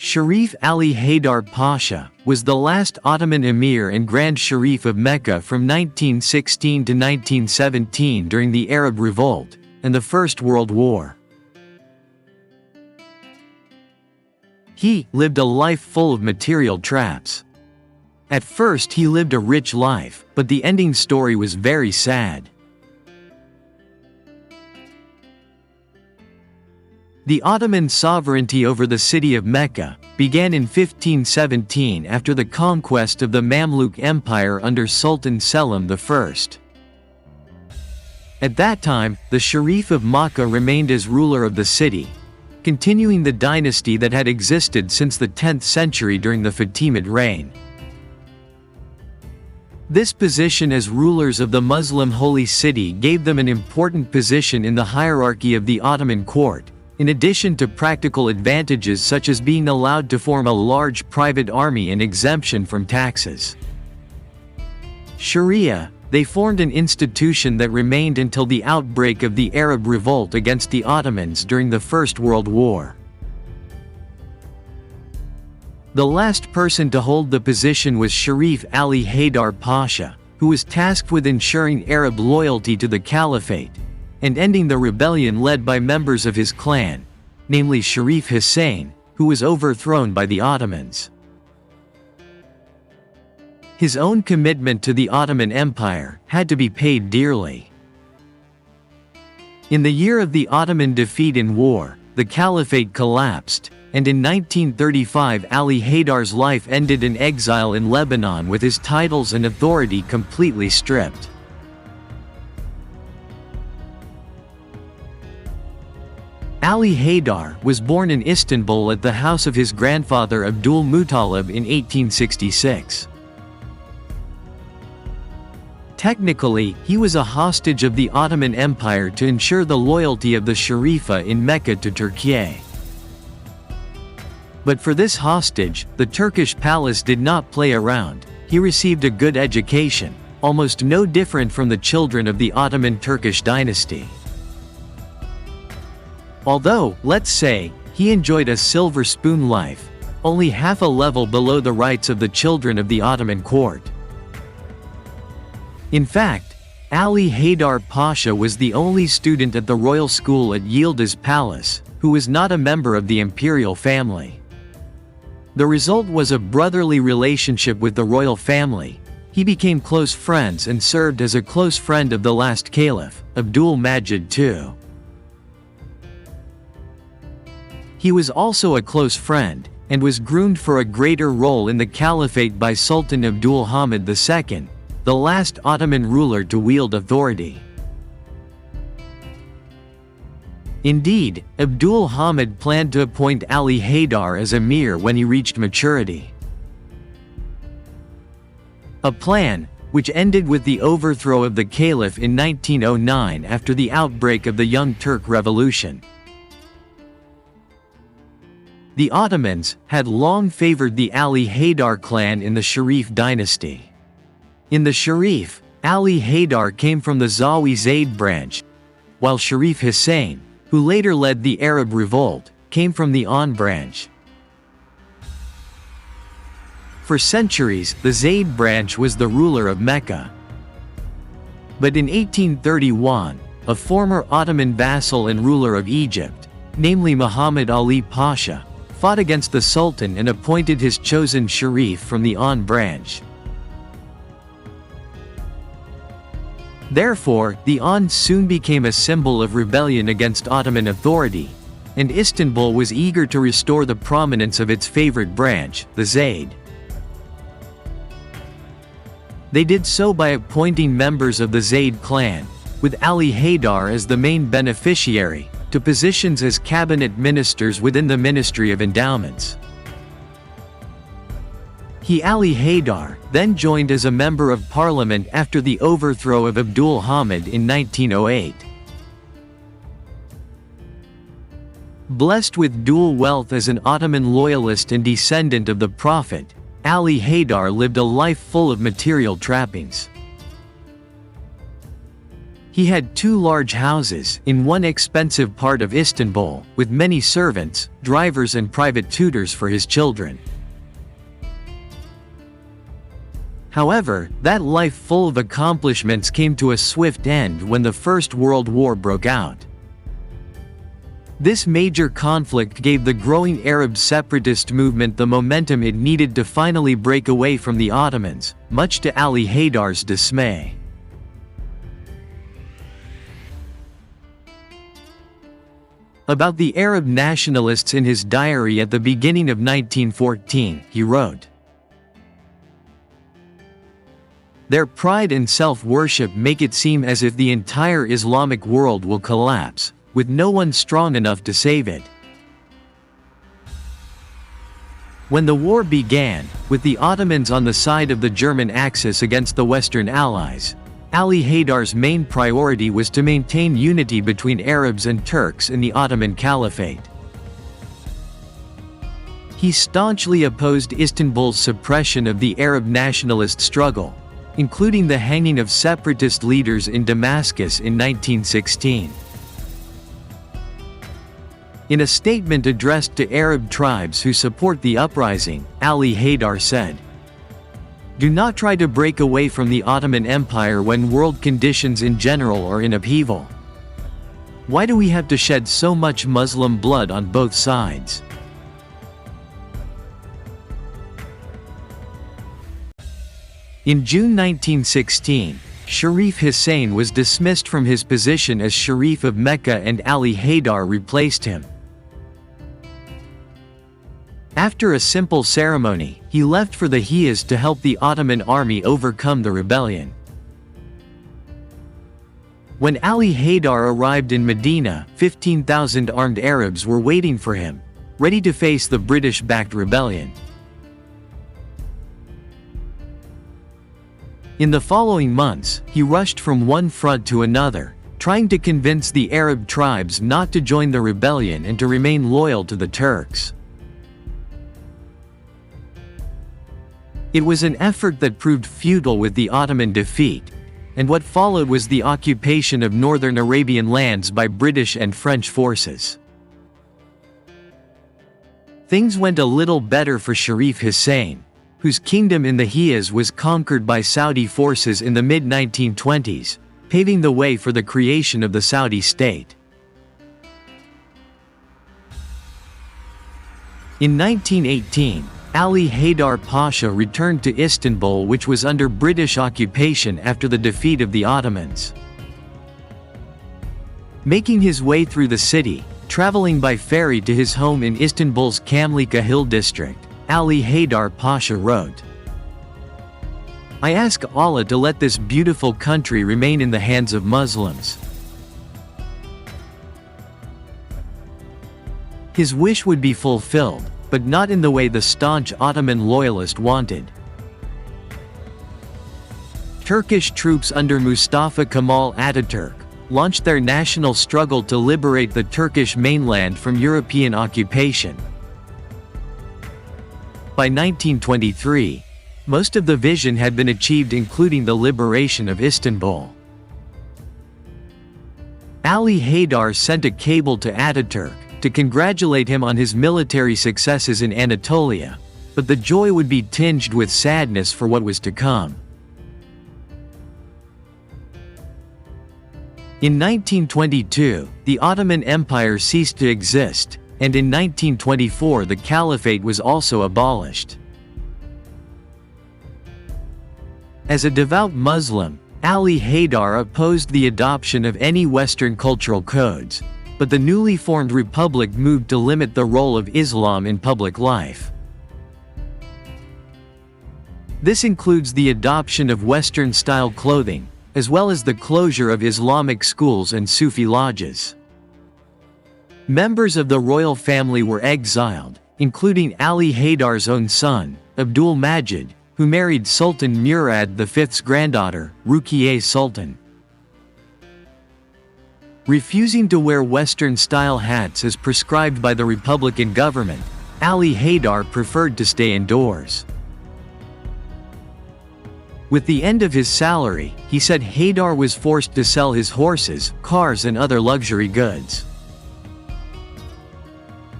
Sharif Ali Haydar Pasha was the last Ottoman emir and Grand Sharif of Mecca from 1916 to 1917 during the Arab Revolt and the First World War. He lived a life full of material traps. At first he lived a rich life, but the ending story was very sad. The Ottoman sovereignty over the city of Mecca began in 1517 after the conquest of the Mamluk Empire under Sultan Selim I. At that time, the Sharif of Mecca remained as ruler of the city, continuing the dynasty that had existed since the 10th century during the Fatimid reign. This position as rulers of the Muslim holy city gave them an important position in the hierarchy of the Ottoman court, in addition to practical advantages such as being allowed to form a large private army and exemption from taxes. Sharia, they formed an institution that remained until the outbreak of the Arab Revolt against the Ottomans during the First World War. The last person to hold the position was Sharif Ali Haydar Pasha, who was tasked with ensuring Arab loyalty to the Caliphate and ending the rebellion led by members of his clan, namely Sharif Hussein, who was overthrown by the Ottomans. His own commitment to the Ottoman Empire had to be paid dearly. In the year of the Ottoman defeat in war, the Caliphate collapsed, and in 1935 Ali Haydar's life ended in exile in Lebanon with his titles and authority completely stripped. Ali Haydar was born in Istanbul at the house of his grandfather Abdul Muttalib in 1866. Technically, he was a hostage of the Ottoman Empire to ensure the loyalty of the Sharifa in Mecca to Turkey. But for this hostage, the Turkish palace did not play around. He received a good education, almost no different from the children of the Ottoman Turkish dynasty. Although, let's say, he enjoyed a silver spoon life, only half a level below the rights of the children of the Ottoman court. In fact, Ali Haydar Pasha was the only student at the royal school at Yildiz Palace, who was not a member of the imperial family. The result was a brotherly relationship with the royal family. He became close friends and served as a close friend of the last caliph, Abdul Majid II. He was also a close friend, and was groomed for a greater role in the caliphate by Sultan Abdul Hamid II, the last Ottoman ruler to wield authority. Indeed, Abdul Hamid planned to appoint Ali Haydar as emir when he reached maturity. A plan, which ended with the overthrow of the caliph in 1909 after the outbreak of the Young Turk Revolution. The Ottomans had long favored the Ali Haydar clan in the Sharif dynasty. In the Sharif, Ali Haydar came from the Zawi Zayd branch, while Sharif Hussein, who later led the Arab Revolt, came from the An branch. For centuries, the Zayd branch was the ruler of Mecca. But in 1831, a former Ottoman vassal and ruler of Egypt, namely Muhammad Ali Pasha, fought against the Sultan and appointed his chosen Sharif from the An branch. Therefore, the An soon became a symbol of rebellion against Ottoman authority, and Istanbul was eager to restore the prominence of its favorite branch, the Zayd. They did so by appointing members of the Zayd clan, with Ali Haydar as the main beneficiary, to positions as cabinet ministers within the Ministry of Endowments. Ali Haydar then joined as a member of parliament after the overthrow of Abdul Hamid in 1908. Blessed with dual wealth as an Ottoman loyalist and descendant of the Prophet, Ali Haydar lived a life full of material trappings. He had 2 large houses in one expensive part of Istanbul, with many servants, drivers and private tutors for his children. However, that life full of accomplishments came to a swift end when the First World War broke out. This major conflict gave the growing Arab separatist movement the momentum it needed to finally break away from the Ottomans, much to Ali Haydar's dismay. About the Arab nationalists in his diary at the beginning of 1914, he wrote, "Their pride and self-worship make it seem as if the entire Islamic world will collapse, with no one strong enough to save it." When the war began, with the Ottomans on the side of the German Axis against the Western Allies, Ali Haydar's main priority was to maintain unity between Arabs and Turks in the Ottoman Caliphate. He staunchly opposed Istanbul's suppression of the Arab nationalist struggle, including the hanging of separatist leaders in Damascus in 1916. In a statement addressed to Arab tribes who support the uprising, Ali Haydar said, "Do not try to break away from the Ottoman Empire when world conditions in general are in upheaval. Why do we have to shed so much Muslim blood on both sides?" In June 1916, Sharif Hussein was dismissed from his position as Sharif of Mecca and Ali Haydar replaced him. After a simple ceremony, he left for the Hijaz to help the Ottoman army overcome the rebellion. When Ali Haydar arrived in Medina, 15,000 armed Arabs were waiting for him, ready to face the British-backed rebellion. In the following months, he rushed from one front to another, trying to convince the Arab tribes not to join the rebellion and to remain loyal to the Turks. It was an effort that proved futile with the Ottoman defeat, and what followed was the occupation of northern Arabian lands by British and French forces. Things went a little better for Sharif Hussein, whose kingdom in the Hijaz was conquered by Saudi forces in the mid-1920s, paving the way for the creation of the Saudi state. In 1918, Ali Haydar Pasha returned to Istanbul, which was under British occupation after the defeat of the Ottomans. Making his way through the city, traveling by ferry to his home in Istanbul's Kamlika Hill district, Ali Haydar Pasha wrote, "I ask Allah to let this beautiful country remain in the hands of Muslims." His wish would be fulfilled, but not in the way the staunch Ottoman loyalist wanted. Turkish troops under Mustafa Kemal Ataturk launched their national struggle to liberate the Turkish mainland from European occupation. By 1923, most of the vision had been achieved, including the liberation of Istanbul. Ali Haydar sent a cable to Ataturk to congratulate him on his military successes in Anatolia, but the joy would be tinged with sadness for what was to come. In 1922, the Ottoman Empire ceased to exist, and in 1924 the Caliphate was also abolished. As a devout Muslim, Ali Haydar opposed the adoption of any Western cultural codes, but the newly formed republic moved to limit the role of Islam in public life. This includes the adoption of Western-style clothing, as well as the closure of Islamic schools and Sufi lodges. Members of the royal family were exiled, including Ali Haydar's own son, Abdul Majid, who married Sultan Murad V's granddaughter, Ruqayyah Sultan. Refusing to wear Western-style hats as prescribed by the Republican government, Ali Haydar preferred to stay indoors. With the end of his salary, he said Haydar was forced to sell his horses, cars and other luxury goods.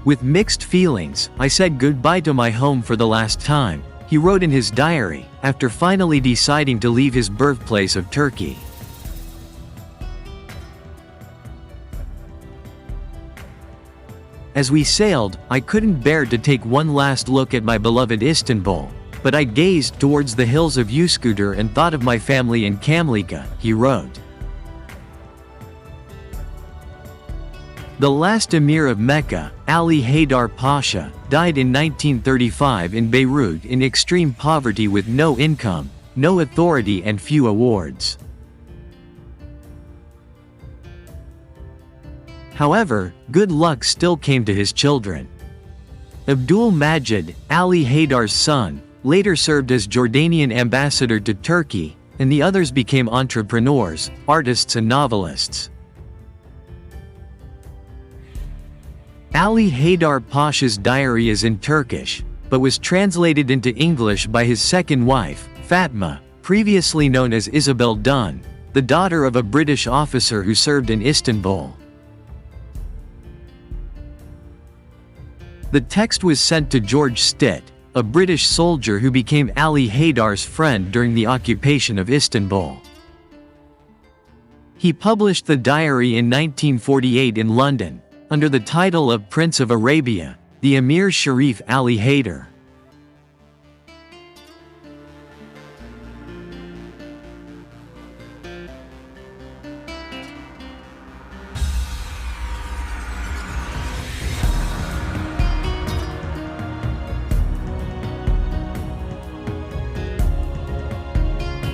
With mixed feelings, I said goodbye to my home for the last time, he wrote in his diary, after finally deciding to leave his birthplace of Turkey. As we sailed, I couldn't bear to take one last look at my beloved Istanbul, but I gazed towards the hills of Üsküdar and thought of my family in Kamlika, he wrote. The last emir of Mecca, Ali Haydar Pasha, died in 1935 in Beirut in extreme poverty with no income, no authority and few awards. However, good luck still came to his children. Abdul Majid, Ali Haydar's son, later served as Jordanian ambassador to Turkey, and the others became entrepreneurs, artists and novelists. Ali Haydar Pasha's diary is in Turkish, but was translated into English by his second wife, Fatma, previously known as Isabel Dunn, the daughter of a British officer who served in Istanbul. The text was sent to George Stitt, a British soldier who became Ali Haydar's friend during the occupation of Istanbul. He published the diary in 1948 in London, under the title of Prince of Arabia, the Emir Sharif Ali Haydar.